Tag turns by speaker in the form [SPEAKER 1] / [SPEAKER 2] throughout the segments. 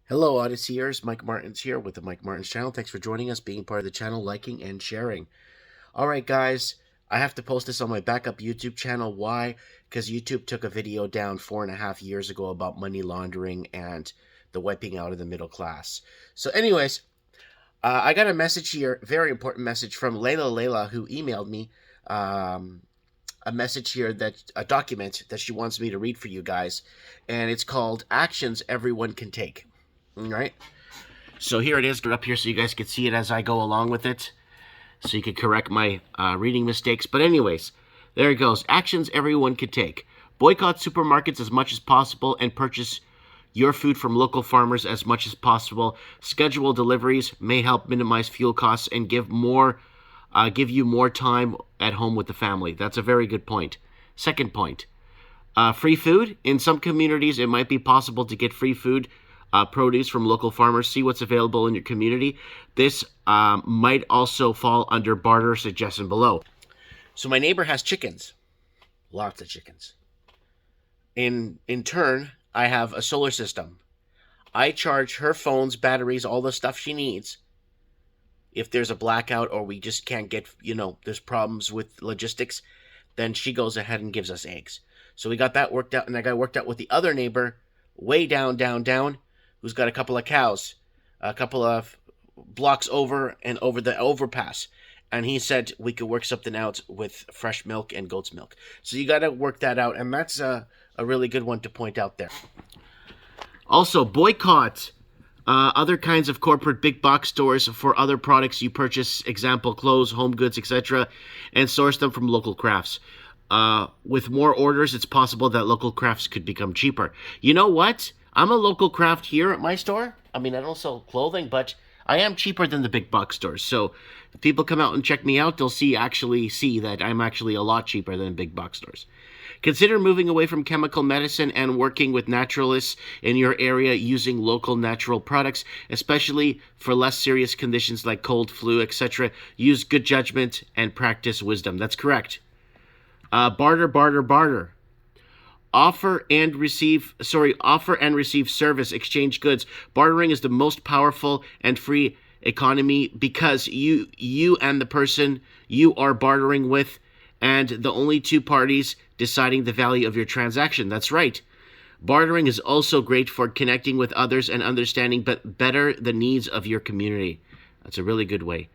[SPEAKER 1] Hello, Odysseyers. Mike Martins here with the Mike Martins channel. Thanks for joining us, being part of the channel, liking, and sharing. All right, guys, I have to post this on my backup YouTube channel. Why? Because YouTube took a video down 4.5 years ago about money laundering and the wiping out of the middle class. So anyways, I got a message here, very important message from Layla, who emailed me a message here, a document that she wants me to read for you guys, and it's called Actions Everyone Can Take. All right. So here it is, up here so you guys can see it as I go along with it, so you can correct my reading mistakes. But anyways, there it goes. Actions everyone can take. Boycott supermarkets as much as possible and purchase your food from local farmers as much as possible. Schedule deliveries may help minimize fuel costs and give you more time at home with the family. That's a very good point. Second point, free food. In some communities, it might be possible to get free food, produce from local farmers. See what's available in your community. This might also fall under barter suggestion below. So my neighbor has chickens, lots of chickens. In turn, I have a solar system. I charge her phones, batteries, all the stuff she needs. If there's a blackout or we just can't get, there's problems with logistics, then she goes ahead and gives us eggs. So we got that worked out, and I got worked out with the other neighbor way down, who's got a couple of cows, a couple of blocks over and over the overpass. And he said we could work something out with fresh milk and goat's milk. So you got to work that out, and that's a really good one to point out there. Also, boycott other kinds of corporate big box stores for other products you purchase, example, clothes, home goods, etc., and source them from local crafts. With more orders, it's possible that local crafts could become cheaper. You know what? I'm a local craft here at my store. I mean, I don't sell clothing, but I am cheaper than the big box stores. So if people come out and check me out, they'll see that I'm actually a lot cheaper than big box stores. Consider moving away from chemical medicine and working with naturalists in your area using local natural products, especially for less serious conditions like cold, flu, etc. Use good judgment and practice wisdom. That's correct. Barter. Offer and receive service, exchange goods. Bartering is the most powerful and free economy because you and the person you are bartering with and the only two parties deciding the value of your transaction. That's right. Bartering is also great for connecting with others and understanding better the needs of your community. That's a really good way.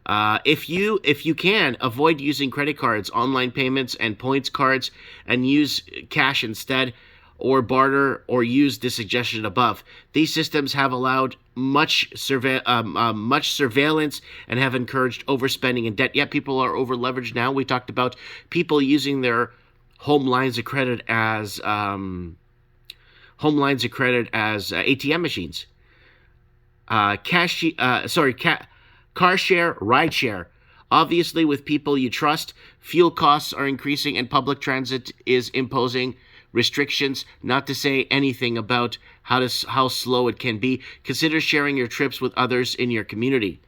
[SPEAKER 1] If you can, avoid using credit cards, online payments, and points cards, and use cash instead, or barter, or use the suggestion above. These systems have allowed much surveillance and have encouraged overspending and debt. Yet people are over leveraged now. We talked about people using their home lines of credit as ATM machines. Car share, ride share. Obviously, with people you trust, fuel costs are increasing and public transit is imposing restrictions, not to say anything about how slow it can be. Consider sharing your trips with others in your community.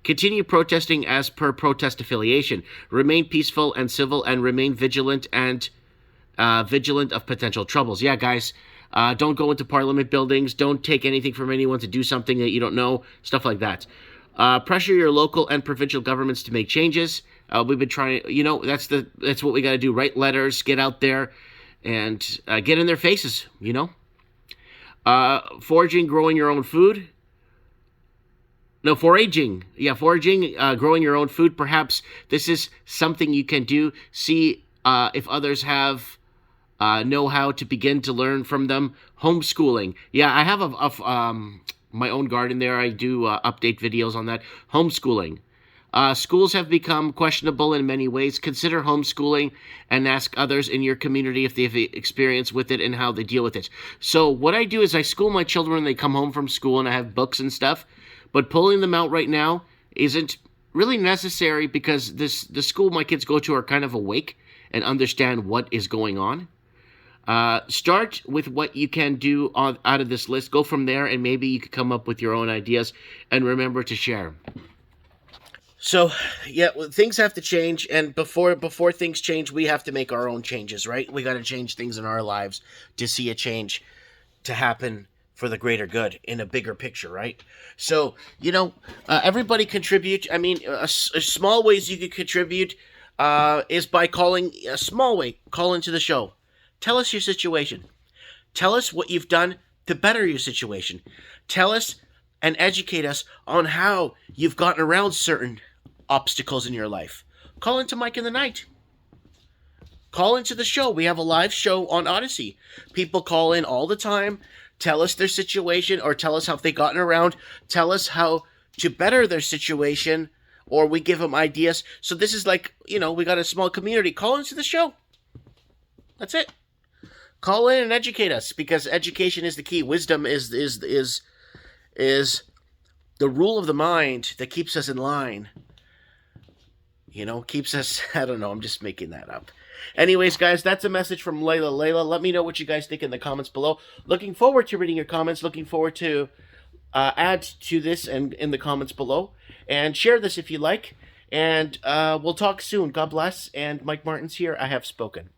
[SPEAKER 1] Continue protesting as per protest affiliation. Remain peaceful and civil and remain vigilant of potential troubles. Yeah, guys, don't go into parliament buildings. Don't take anything from anyone to do something that you don't know, stuff like that. Pressure your local and provincial governments to make changes. We've been trying, that's what we got to do. Write letters, get out there, and get in their faces, Foraging, growing your own food. No, foraging. Yeah, foraging, growing your own food. Perhaps this is something you can do. See if others have know-how to begin to learn from them. Homeschooling. Yeah, I have my own garden there. I do update videos on that. Homeschooling. Schools have become questionable in many ways. Consider homeschooling and ask others in your community if they have experience with it and how they deal with it. So what I do is I school my children when they come home from school, and I have books and stuff. But pulling them out right now isn't really necessary because the school my kids go to are kind of awake and understand what is going on. Start with what you can do out of this list. Go from there, and maybe you could come up with your own ideas. And remember to share. So, yeah, things have to change, and before things change, we have to make our own changes, right? We got to change things in our lives to see a change to happen for the greater good in a bigger picture, right? So, everybody contribute. I mean, small ways you could contribute is by calling a small way. Call into the show. Tell us your situation. Tell us what you've done to better your situation. Tell us and educate us on how you've gotten around certain obstacles in your life. Call into Mike in the Night. Call into the show. We have a live show on Odyssey. People call in all the time, tell us their situation, or tell us how they've gotten around, tell us how to better their situation, or we give them ideas. So this is like, we got a small community. Call into the show. That's it. Call in and educate us, because education is the key. Wisdom is the rule of the mind that keeps us in line. Keeps us, I don't know, I'm just making that up. Anyways, guys, that's a message from Layla. Layla, let me know what you guys think in the comments below. Looking forward to reading your comments. Looking forward to add to this and in the comments below. And share this if you like. And we'll talk soon. God bless. And Mike Martin's here. I have spoken.